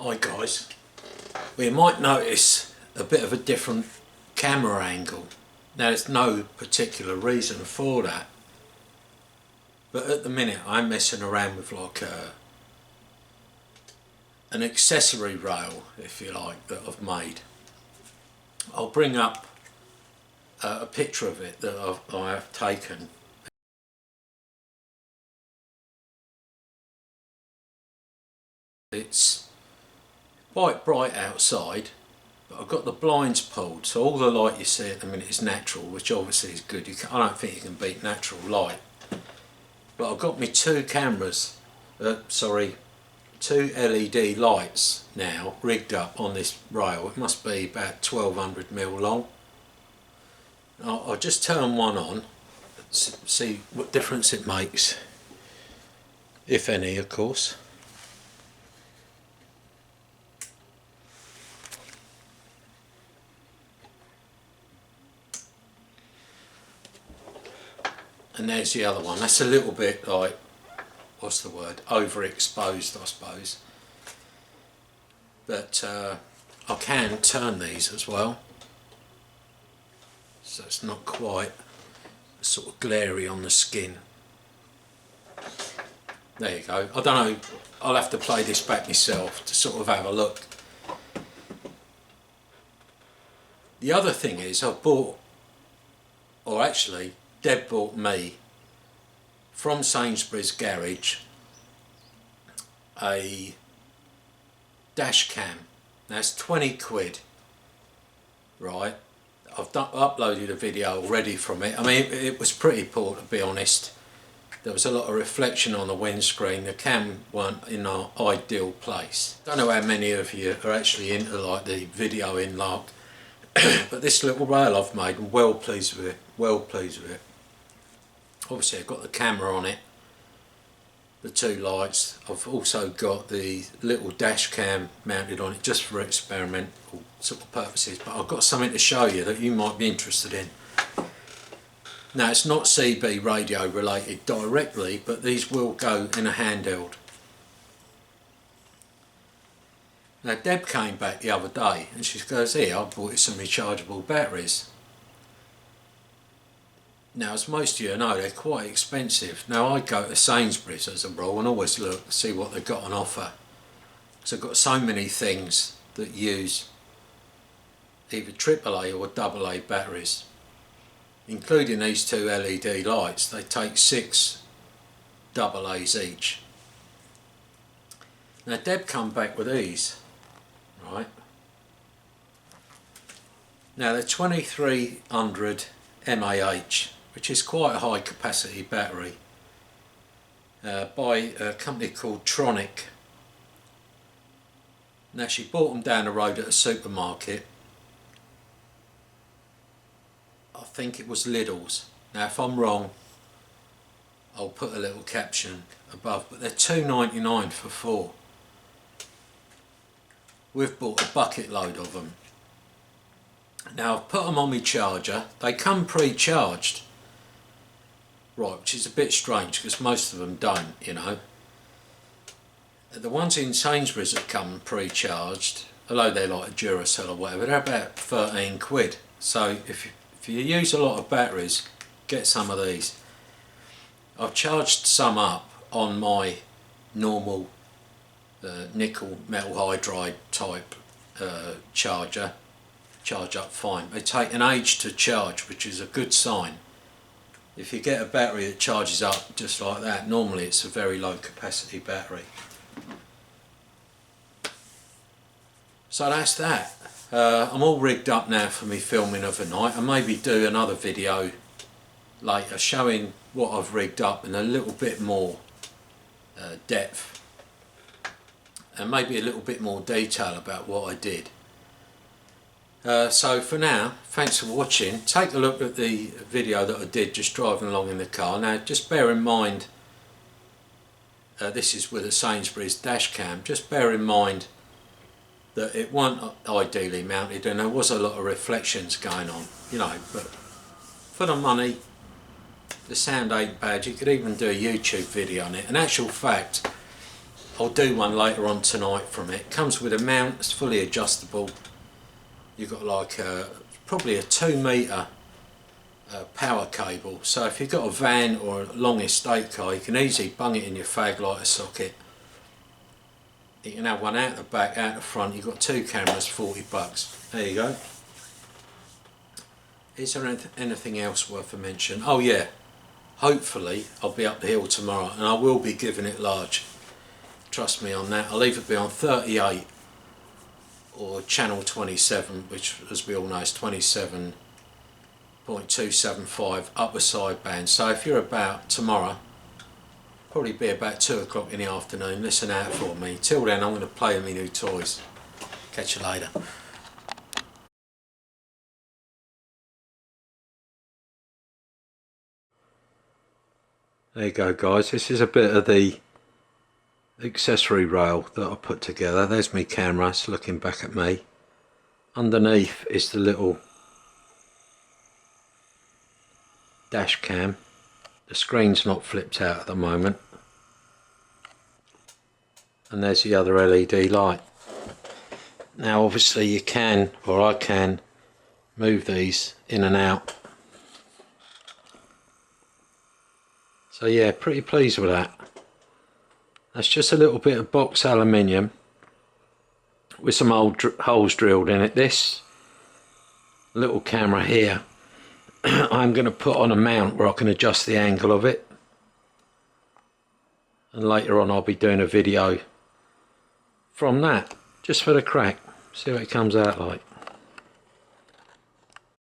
Hi guys, we might notice a bit of a different camera angle. Now there's no particular reason for that, but at the minute I'm messing around with like an accessory rail, if you like, that I've made. I'll bring up a picture of it that I have taken. It's quite bright outside, but I've got the blinds pulled, so all the light you see at the minute is natural, which obviously is good. I don't think you can beat natural light. But I've got my two cameras, two LED lights now rigged up on this rail. It must be about 1200mm long. I'll just turn one on, see what difference it makes, if any, of course. And there's the other one. That's a little bit like, what's the word, overexposed, I suppose. But I can turn these as well, so it's not quite sort of glary on the skin. There you go. I don't know, I'll have to play this back myself to sort of have a look. The other thing is I've bought, or actually Deb bought me from Sainsbury's garage a dash cam. Now it's 20 quid, right? I've uploaded a video already from it. I mean, it was pretty poor, to be honest. There was a lot of reflection on the windscreen. The cam weren't in our ideal place. Don't know how many of you are actually into like the video in like, but this little rail I've made, I'm well pleased with it. Well pleased with it. Obviously I've got the camera on it, the two lights. I've also got the little dash cam mounted on it just for experimental sort of purposes, but I've got something to show you that you might be interested in. Now it's not CB radio related directly, but these will go in a handheld. Now Deb came back the other day and she goes, "Here, I bought you some rechargeable batteries." Now, as most of you know, they're quite expensive. Now, I go to Sainsbury's as a rule and always look to see what they've got on offer. So I've got so many things that use either AAA or AA batteries, including these two LED lights. They take 6 AA's each. Now, Deb come back with these, right? Now, they're 2300 mAh. Which is quite a high capacity battery, by a company called Tronic. Now she bought them down the road at a supermarket. I think it was Lidl's. Now if I'm wrong, I'll put a little caption above, but they're £2.99 for 4. We've bought a bucket load of them. Now I've put them on my charger. They come pre-charged. Right, which is a bit strange because most of them don't, you know. The ones in Sainsbury's that come pre-charged, although they're like a Duracell or whatever, they're about 13 quid. So if you use a lot of batteries, get some of these. I've charged some up on my normal nickel metal hydride type charger. Charge up fine. They take an age to charge, which is a good sign. If you get a battery that charges up just like that, normally it's a very low capacity battery. So that's that. I'm all rigged up now for me filming of the night. I'll maybe do another video later showing what I've rigged up in a little bit more depth and maybe a little bit more detail about what I did. So for now, thanks for watching. Take a look at the video that I did just driving along in the car. Now just bear in mind, this is with a Sainsbury's dash cam. Just bear in mind that it wasn't ideally mounted and there was a lot of reflections going on, you know, but for the money, the sound ain't bad. You could even do a YouTube video on it. In actual fact, I'll do one later on tonight from it. It comes with a mount, it's fully adjustable. You've got like probably a 2 metre power cable, so if you've got a van or a long estate car, you can easily bung it in your fag lighter socket. You can have one out the back, out the front. You've got 2 cameras, 40 bucks. There you go. Is there anything else worth a mention? Oh yeah, hopefully I'll be up the hill tomorrow and I will be giving it large. Trust me on that. I'll either be on 38 or channel 27, which as we all know is 27.275 upper sideband. So if you're about tomorrow, probably be about 2 o'clock in the afternoon, listen out for me. Till then I'm going to play with my new toys. Catch you later. There you go guys, this is a bit of the accessory rail that I put together. There's my camera, it's looking back at me. Underneath is the little dash cam. The screen's not flipped out at the moment. And there's the other LED light. Now obviously you can, or I can, move these in and out. So yeah, pretty pleased with that. That's just a little bit of box aluminium with some old holes drilled in it. This little camera here I'm going to put on a mount where I can adjust the angle of it, and later on I'll be doing a video from that, just for the crack, see what it comes out like.